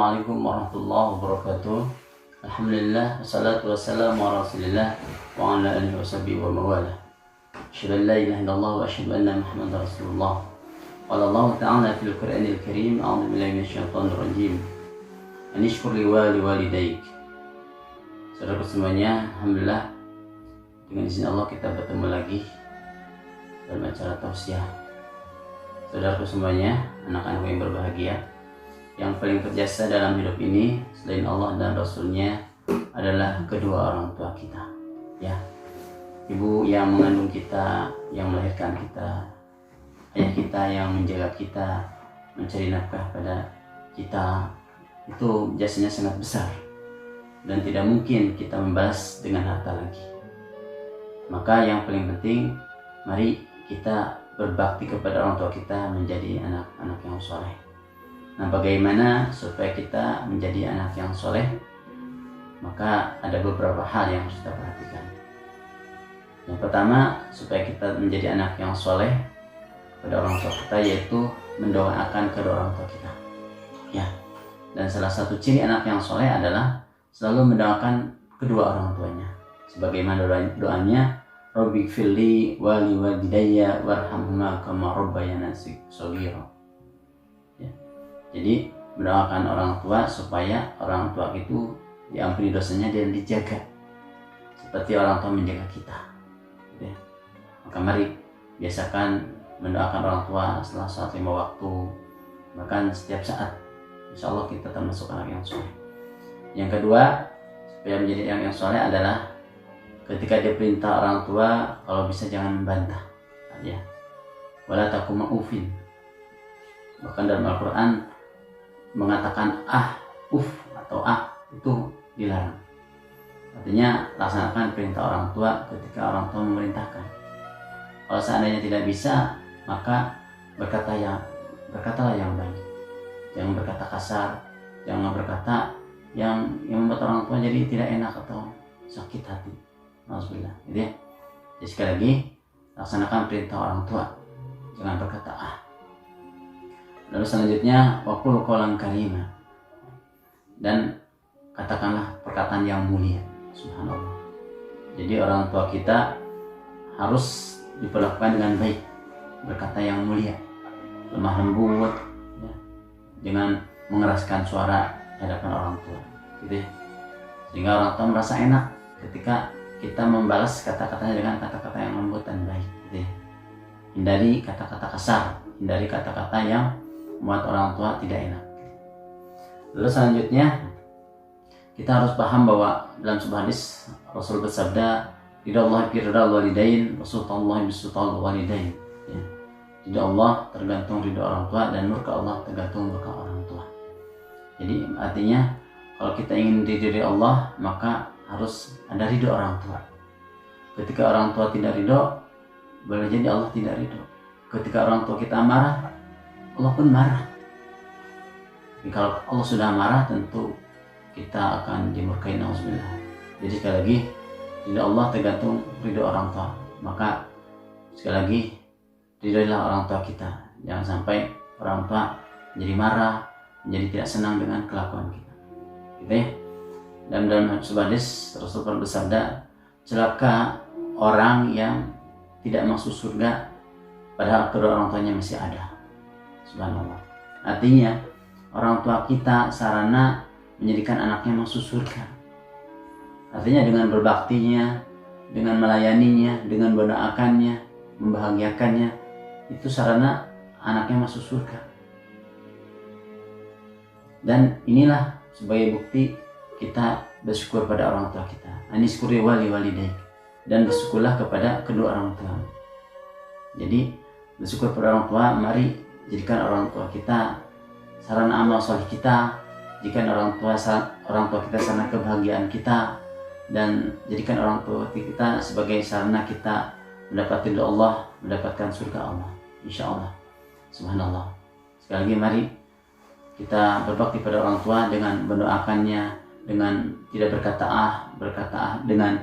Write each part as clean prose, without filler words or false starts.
Assalamualaikum warahmatullahi wabarakatuh. Alhamdulillah, wassalatu wassalamu ala rasulillah wa ala alihi wa sahbihi wa mawala. Asyhadu an la ilaha illallah wa asyhadu anna Muhammadar Rasulullah. Qala Allah Ta'ala fil Qur'anil Karim, a'udzu billahi minasyaitonir rajim. Anishkur li walidayk. Saudara semuanya, alhamdulillah dengan izin Allah kita bertemu lagi dalam acara tausiah. Saudaraku semuanya, anak-anak yang berbahagia, yang paling berjasa dalam hidup ini selain Allah dan Rasulnya adalah kedua orang tua kita, ya. Ibu yang mengandung kita, yang melahirkan kita, ayah kita yang menjaga kita, mencari nafkah pada kita, itu jasanya sangat besar dan tidak mungkin kita membalas dengan harta lagi. Maka yang paling penting, mari kita berbakti kepada orang tua kita menjadi anak-anak yang soleh. Nah, bagaimana supaya kita menjadi anak yang soleh? Maka ada beberapa hal yang harus kita perhatikan. Yang pertama, supaya kita menjadi anak yang soleh kepada orang tua kita, yaitu mendoakan kedua orang tua kita, ya. Dan salah satu ciri anak yang soleh adalah selalu mendoakan kedua orang tuanya. Sebagaimana doanya, Rabbighfirli wa liwalidayya warhamhuma kama rabbayani shaghira. Jadi mendoakan orang tua supaya orang tua itu diampuni dosanya dan dijaga seperti orang tua menjaga kita, ya. Maka mari biasakan mendoakan orang tua setelah sholat 5 waktu, bahkan setiap saat. Insya Allah kita termasuk anak yang soleh. Yang kedua, supaya menjadi anak yang soleh adalah ketika diperintah orang tua, kalau bisa jangan membantah, ya. Wala takum ma'ufin. Bahkan dalam Al-Quran mengatakan uf atau itu dilarang. Artinya laksanakan perintah orang tua ketika orang tua memerintahkan. Kalau seandainya tidak bisa, maka berkatalah yang baik. Jangan berkata kasar, jangan berkata yang membuat orang tua jadi tidak enak atau sakit hati. Alhamdulillah, gitu ya. Jadi sekali lagi, laksanakan perintah orang tua, jangan berkata Lalu selanjutnya, waqul qawlan karima, dan katakanlah perkataan yang mulia. Subhanallah. Jadi orang tua kita harus diperlakukan dengan baik, berkata yang mulia, lemah lembut, ya. Jangan mengeraskan suara di hadapan orang tua, gitu ya. Sehingga orang tua merasa enak ketika kita membalas kata-katanya dengan kata-kata yang lembut dan baik, gitu ya. Hindari kata-kata kasar, hindari kata-kata yang membuat orang tua tidak enak. Lalu selanjutnya, kita harus paham bahwa dalam sebuah hadis Rasul bersabda, ridha Allah fi ridha walidain, rasulullah bi sultan walidain, ya. Ridha Allah tergantung ridha orang tua dan murka Allah tergantung murka orang tua. Jadi artinya kalau kita ingin diridhoi Allah, maka harus ada ridha orang tua. Ketika orang tua tidak ridho, boleh jadi Allah tidak ridho. Ketika orang tua kita marah, Allah pun marah. Jadi kalau Allah sudah marah, tentu kita akan dimurkai, na'udzubillah. Jadi sekali lagi, ridho Allah tergantung ridho orang tua. Maka sekali lagi, ridhoilah orang tua kita. Jangan sampai orang tua menjadi marah, menjadi tidak senang dengan kelakuan kita, gitu ya. Dan dalam sebuah hadis Rasulullah bersabda, celaka orang yang tidak masuk surga padahal kedua orang tuanya masih ada. Subhanallah. Artinya orang tua kita sarana menjadikan anaknya masuk surga. Artinya dengan berbaktinya, dengan melayaninya, dengan mendoakannya, membahagiakannya, itu sarana anaknya masuk surga. Dan inilah sebagai bukti kita bersyukur pada orang tua kita. Anishkuri walidayk, dan bersyukurlah kepada kedua orang tua. Jadi bersyukur pada orang tua, mari jadikan orang tua kita sarana amal soleh kita, jadikan orang tua kita sarana kebahagiaan kita, dan jadikan orang tua kita sebagai sarana kita mendapatkan ridha Allah, mendapatkan surga Allah, insya Allah. Subhanallah. Sekali lagi mari kita berbakti pada orang tua dengan mendoakannya, dengan tidak berkata dengan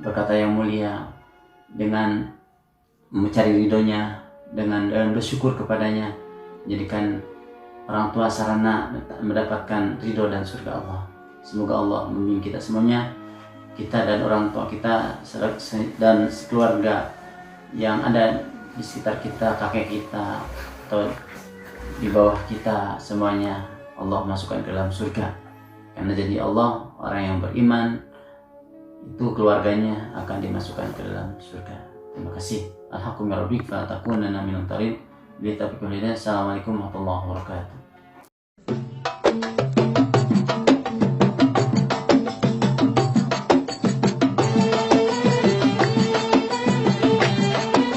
berkata yang mulia, dengan mencari ridhonya, dengan bersyukur kepadanya. Jadikan orang tua sarana mendapatkan ridho dan surga Allah. Semoga Allah membimbing kita semuanya, kita dan orang tua kita dan sekeluarga yang ada di sekitar kita, kakek kita atau di bawah kita, semuanya Allah masukkan ke dalam surga. Karena jadi Allah, orang yang beriman itu keluarganya akan dimasukkan ke dalam surga. Terima kasih. Alhamdulillah, fa takunana minal tarin. Assalamualaikum warahmatullahi wabarakatuh.